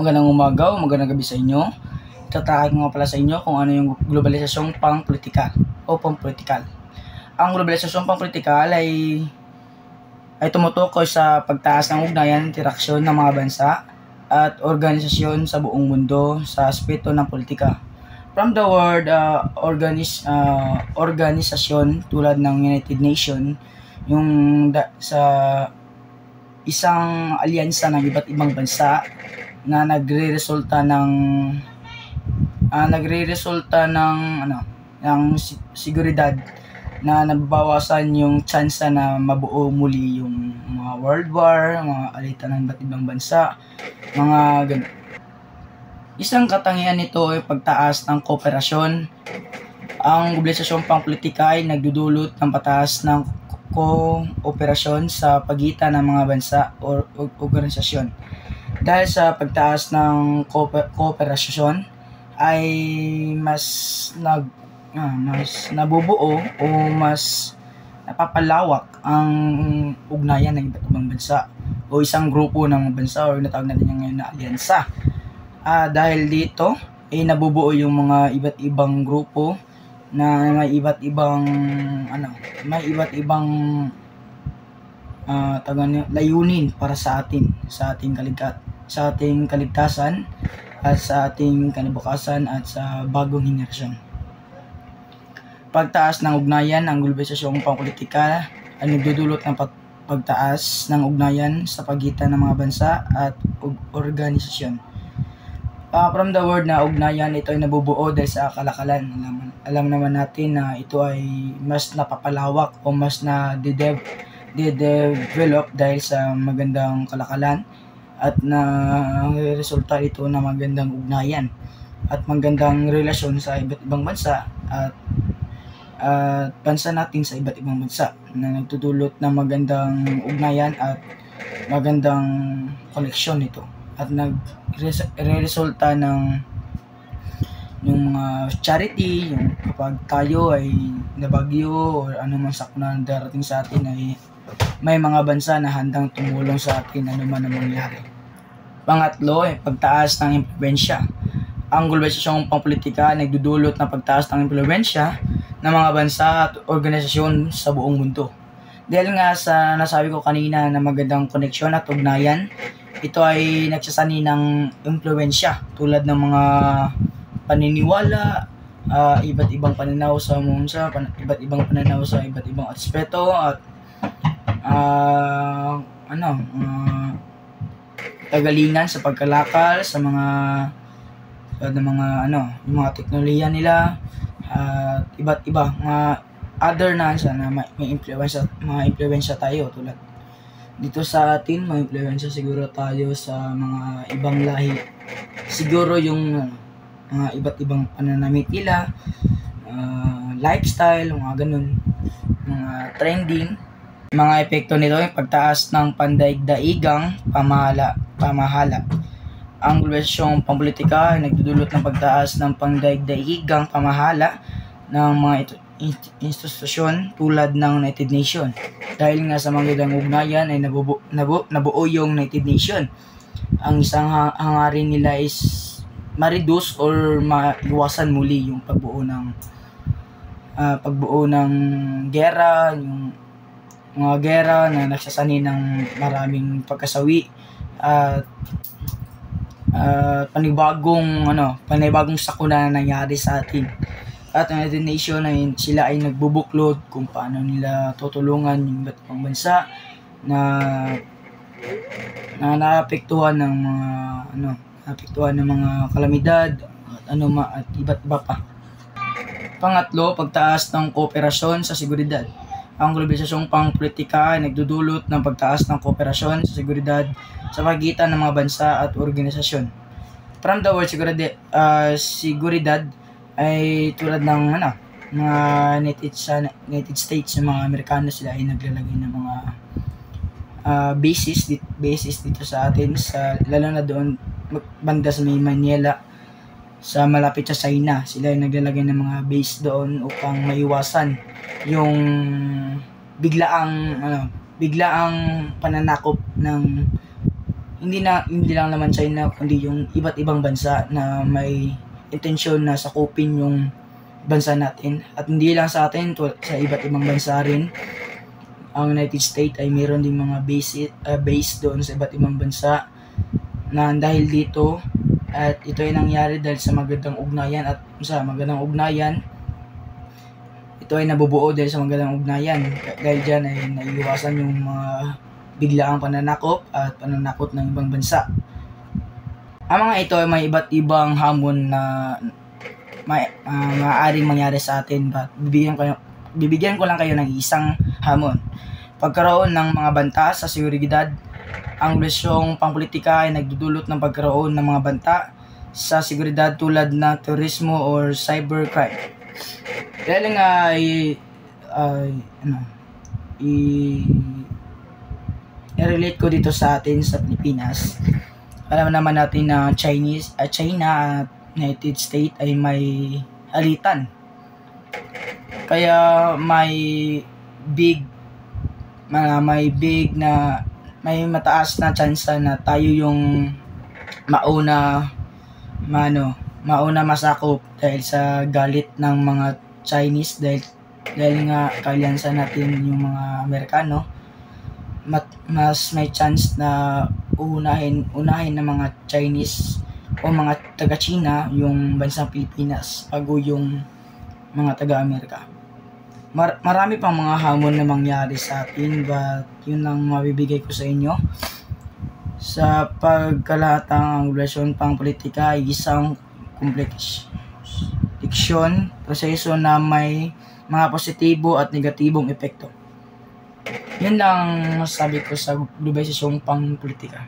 Magandang umaga o magandang gabi sa inyo. Tatakay ko nga pala sa inyo kung ano yung globalisasyong pang-politikal o pang-politikal. Ang globalisasyong pang-politikal ay tumutukoy sa pagtaas ng ugnayan, interaksyon ng mga bansa at organisasyon sa buong mundo sa aspeto ng politika. From the word organisasyon tulad ng United Nations, sa isang alyansa ng iba't ibang bansa na nagreresulta ng seguridad na nababawasan yung tsansa na mabuo muli yung mga world war, mga alitan ng iba't ibang bansa, mga ganun. Isang katangian nito ay pagtaas ng kooperasyon. Ang globalisasyong pang-politika ay nagdudulot ng pataas ng kooperasyon sa pagitan ng mga bansa o organisasyon. Dahil sa pagtaas ng kooperasyon ay mas nabubuo o mas napapalawak ang ugnayan ng iba't ibang bansa o isang grupo ng bansa o natawag natin ngayon na alyansa. Dahil dito ay nabubuo yung mga iba't ibang grupo na may iba't ibang layunin para sa ating kaligtasan at sa ating kinabukasan at sa bagong henerasyon. Pagtaas ng ugnayan, ang globalisasyong pang-politika ay nagdudulot ng pagtaas ng ugnayan sa pagitan ng mga bansa at organisasyon. From the word na ugnayan, ito ay nabubuo dahil sa kalakalan. Alam naman natin na ito ay mas napapalawak o mas na-develop dahil sa magandang kalakalan at na resulta ito na magandang ugnayan at magandang relasyon sa iba't ibang bansa at bansa natin sa iba't ibang bansa na nagtutulot ng magandang ugnayan at magandang koneksyon nito at nagresulta ng yung mga charity, yung kapag tayo ay nabagyo o anumang sakuna na darating sa atin ay may mga bansa na handang tumulong sa atin anuman ang mangyari. Pangatlo ay pagtaas ng impluwensya. Ang globalisasyong pang-politika ay nagdudulot ng pagtaas ng impluwensya ng mga bansa at organisasyon sa buong mundo. Dahil nga sa nasabi ko kanina na magandang koneksyon at ugnayan, ito ay nagsasani ng impluwensya tulad ng mga paniniwala, iba't ibang pananaw sa bansa, iba't ibang pananaw sa iba't ibang aspeto at kagalingan sa pagkalakal sa yung mga teknolohiya nila at iba't iba mga other na may impluwensya tayo tulad dito sa atin, may impluwensya siguro tayo sa mga ibang lahi, siguro yung mga iba't ibang pananamit nila, lifestyle, mga ganun, mga trending. Mga epekto nito ay pagtaas ng pandaigdaigang pamahala. Ang globalisasyong pang-politika ay nagdudulot ng pagtaas ng pandaigdaigang pamahala ng mga institusyon tulad ng United Nations. Dahil nga sa magandang ugnayan ay nabuo yung United Nations. Ang isang hangarin nila is ma-reduce or maiwasan muli yung pagbuo ng gera, yung mga gera na nagsasani ng maraming pagkasawi at panibagong sakuna na nangyari sa atin. At ang United Nations sila ay nagbubuklod kung paano nila tutulungan yung iba't ibang bansa na naapektuhan ng mga kalamidad at iba't iba pa. Pangatlo, pagtaas ng kooperasyon sa seguridad. Ang globalisasyong pang-politika ay nagdudulot ng pagtaas ng kooperasyon sa seguridad sa pagitan ng mga bansa at organisasyon. From the word seguridad ay tulad ng mga United States, ng mga Amerikano, sila ay naglalagay ng mga bases dito sa atin, lalo na doon banda sa may Manila, sa malapit sa China. Sila ay naglalagay ng mga base doon upang maiwasan yung biglaang pananakop ng hindi lang naman China kundi yung iba't ibang bansa na may intensyon na sakupin yung bansa natin. At hindi lang sa atin, sa iba't ibang bansa rin. Ang United States ay mayroon din mga base doon sa iba't ibang bansa na dahil dito, at ito ay nangyari dahil sa magandang ugnayan, at sa magandang ugnayan ito ay nabubuo dahil sa magandang ugnayan. Dahil dyan ay naiiwasan yung mga biglaang pananakop at pananakot ng ibang bansa. Ang mga ito ay may iba't ibang hamon na maaaring mangyari sa atin, but bibigyan ko lang kayo ng isang hamon. Pagkaroon ng mga banta sa seguridad. Ang resolyong pangpolitika ay nagdudulot ng pagkaroon ng mga banta sa seguridad tulad ng terorismo or cybercrime. Dahil nga i-relate ko dito sa atin sa Pilipinas. Alam naman natin na China at United States ay may alitan. Kaya may mataas na chance na tayo yung mauna masakop dahil sa galit ng mga Chinese, dahil nga kaaliansan natin yung mga Amerikano. Mas may chance na unahin ng mga Chinese o mga taga-China yung bansang Pilipinas bago yung mga taga-Amerika. Marami pang mga hamon na mangyari sa atin, but yun ang mabibigay ko sa inyo. Sa pagkalahatang ang relasyon pang politika ay isang kompleksyon, proseso na may mga positibo at negatibong epekto. Yun lang masasabi ko sa globalisasyong pang politika.